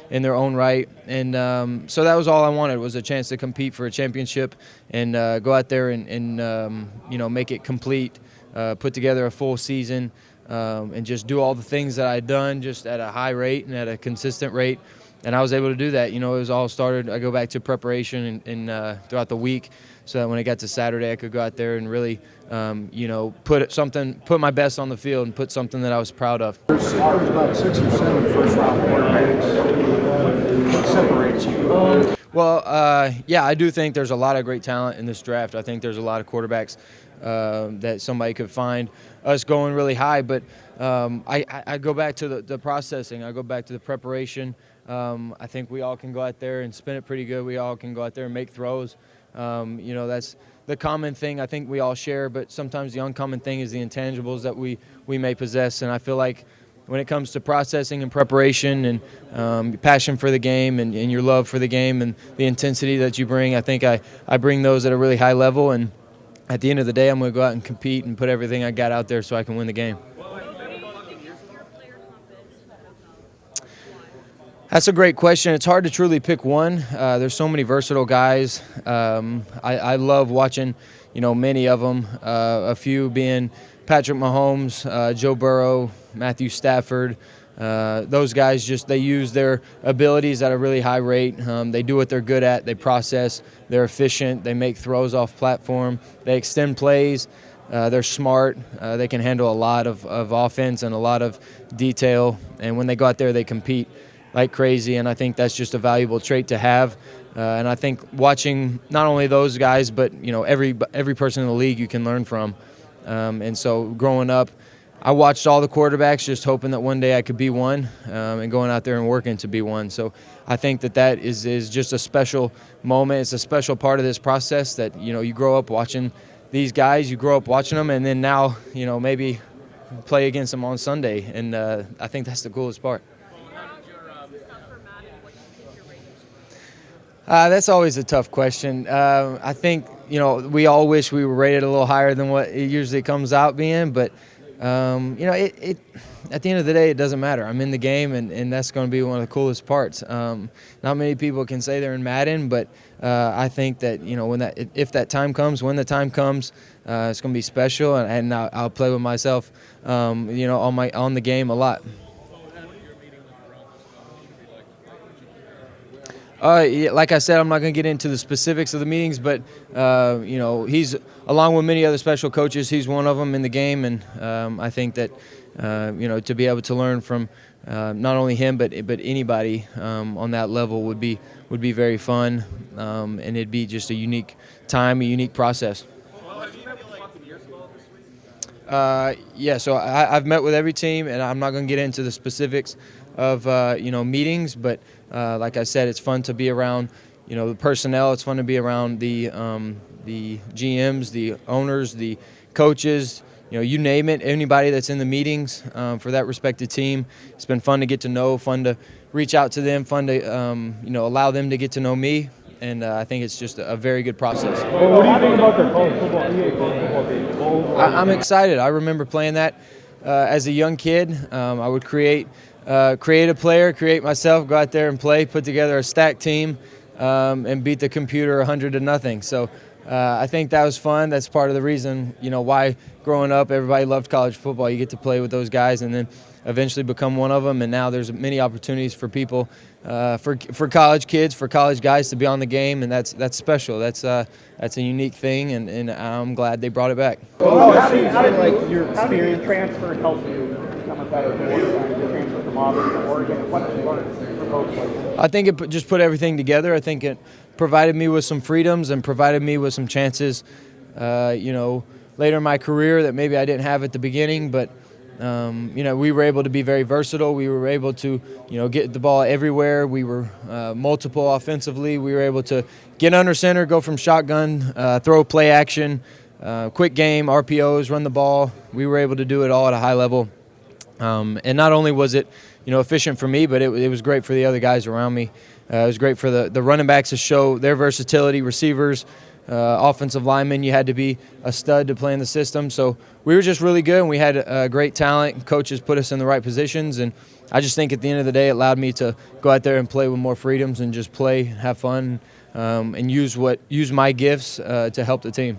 in their own right. And so that was all I wanted, was a chance to compete for a championship and go out there and make it complete, put together a full season, and just do all the things that I'd done just at a high rate and at a consistent rate. And I was able to do that. It was all started. I go back to preparation and throughout the week, so that when it got to Saturday, I could go out there and really, put my best on the field and put something that I was proud of. There's about 6 or 7 first-round quarterbacks. What separates you? Well, I do think there's a lot of great talent in this draft. I think there's a lot of quarterbacks that somebody could find us going really high. But I go back to the processing. I go back to the preparation. I think we all can go out there and spin it pretty good. We all can go out there and make throws. That's the common thing I think we all share, but sometimes the uncommon thing is the intangibles that we may possess. And I feel like when it comes to processing and preparation and passion for the game and your love for the game and the intensity that you bring, I think I bring those at a really high level. And at the end of the day, I'm going to go out and compete and put everything I got out there so I can win the game. That's a great question. It's hard to truly pick one. There's so many versatile guys. I love watching, many of them. A few being Patrick Mahomes, Joe Burrow, Matthew Stafford. Those guys they use their abilities at a really high rate. They do what they're good at. They process. They're efficient. They make throws off platform. They extend plays. They're smart. They can handle a lot of offense and a lot of detail. And when they go out there, they compete like crazy, and I think that's just a valuable trait to have. And I think watching not only those guys, but every person in the league you can learn from. And so growing up, I watched all the quarterbacks, just hoping that one day I could be one, and going out there and working to be one. So I think that is just a special moment. It's a special part of this process that you grow up watching these guys, you grow up watching them, and then now maybe play against them on Sunday. And I think that's the coolest part. That's always a tough question. I think, we all wish we were rated a little higher than what it usually comes out being, but, it at the end of the day, it doesn't matter. I'm in the game, and that's going to be one of the coolest parts. Not many people can say they're in Madden, but I think that, if that time comes, when the time comes, it's going to be special, and I'll play with myself, on the game a lot. Like I said, I'm not going to get into the specifics of the meetings, but he's, along with many other special coaches, he's one of them in the game, and I think that to be able to learn from not only him but anybody on that level would be very fun, and it'd be just a unique time, a unique process. So I've met with every team, and I'm not going to get into the specifics of meetings, but like I said, it's fun to be around the personnel. It's fun to be around the GMs, the owners, the coaches. You name it. Anybody that's in the meetings for that respected team. It's been fun to get to know. Fun to reach out to them. Fun to allow them to get to know me. And I think it's just a very good process. Well, what do you think about the college football, EA college football game? I'm excited. I remember playing that as a young kid. I would create a player, create myself, go out there and play, put together a stacked team, and beat the computer 100-0. So I think that was fun. That's part of the reason, why growing up everybody loved college football. You get to play with those guys and then eventually become one of them. And now there's many opportunities for people, for college kids, for college guys to be on the game, and that's special. That's a unique thing, and I'm glad they brought it back. Well, how did your experience transfer help you become a better quarterback? Your transfer from Auburn to Oregon, what did you learn from both places? I think it just put everything together. I think it provided me with some freedoms and provided me with some chances, later in my career that maybe I didn't have at the beginning. But, we were able to be very versatile. We were able to, get the ball everywhere. We were multiple offensively. We were able to get under center, go from shotgun, throw play action, quick game, RPOs, run the ball. We were able to do it all at a high level. And not only was it, efficient for me, but it was great for the other guys around me. It was great for the running backs to show their versatility, receivers, offensive linemen. You had to be a stud to play in the system. So we were just really good, and we had great talent. Coaches put us in the right positions, and I just think at the end of the day it allowed me to go out there and play with more freedoms and just play, have fun, and use my gifts to help the team.